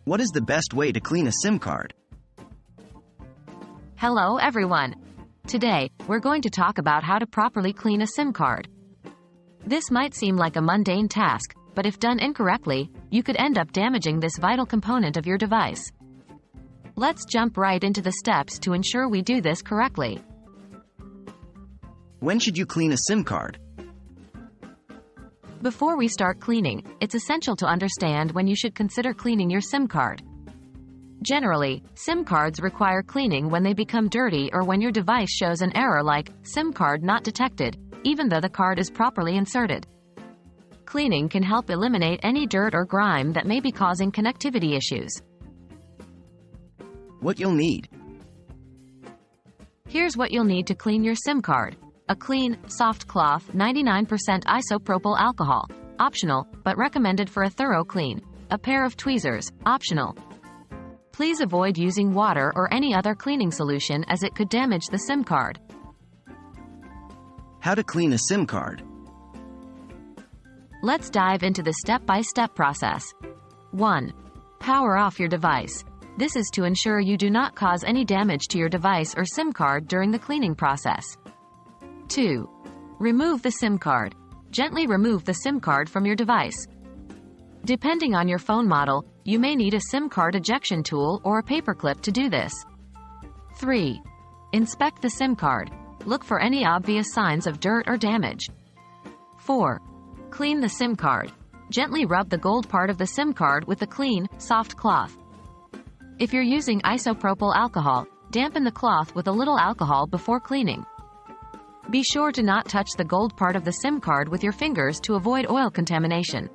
What is the best way to clean a SIM card? Hello everyone. Today, we're going to talk about how to properly clean a SIM card. This might seem like a mundane task, but if done incorrectly, you could end up damaging this vital component of your device. Let's jump right into the steps to ensure we do this correctly. When should you clean a SIM card? Before we start cleaning, it's essential to understand when you should consider cleaning your SIM card. Generally, SIM cards require cleaning when they become dirty or when your device shows an error like SIM card not detected, even though the card is properly inserted. Cleaning can help eliminate any dirt or grime that may be causing connectivity issues. What you'll need. Here's what you'll need to clean your SIM card. A clean, soft cloth, 99% isopropyl alcohol, optional, but recommended for a thorough clean. A pair of tweezers, optional. Please avoid using water or any other cleaning solution as it could damage the SIM card. How to clean a SIM card. Let's dive into the step-by-step process. 1. Power off your device. This is to ensure you do not cause any damage to your device or SIM card during the cleaning process. 2. Remove the SIM card. Gently remove the SIM card from your device. Depending on your phone model, you may need a SIM card ejection tool or a paperclip to do this. 3. Inspect the SIM card. Look for any obvious signs of dirt or damage. 4. Clean the SIM card. Gently rub the gold part of the SIM card with a clean, soft cloth. If you're using isopropyl alcohol, dampen the cloth with a little alcohol before cleaning. Be sure to not touch the gold part of the SIM card with your fingers to avoid oil contamination.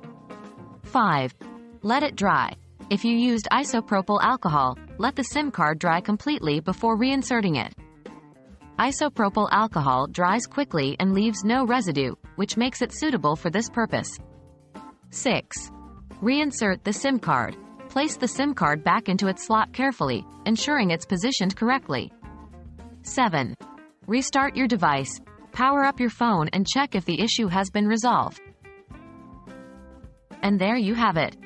5. Let it dry. If you used isopropyl alcohol, let the SIM card dry completely before reinserting it. Isopropyl alcohol dries quickly and leaves no residue, which makes it suitable for this purpose. 6. Reinsert the SIM card. Place the SIM card back into its slot carefully, ensuring it's positioned correctly. 7. Restart your device. Power up your phone and check if the issue has been resolved. And there you have it.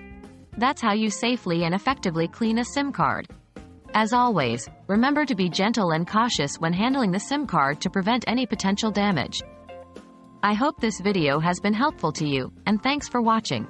That's how you safely and effectively clean a SIM card. As always, remember to be gentle and cautious when handling the SIM card to prevent any potential damage. I hope this video has been helpful to you, and thanks for watching.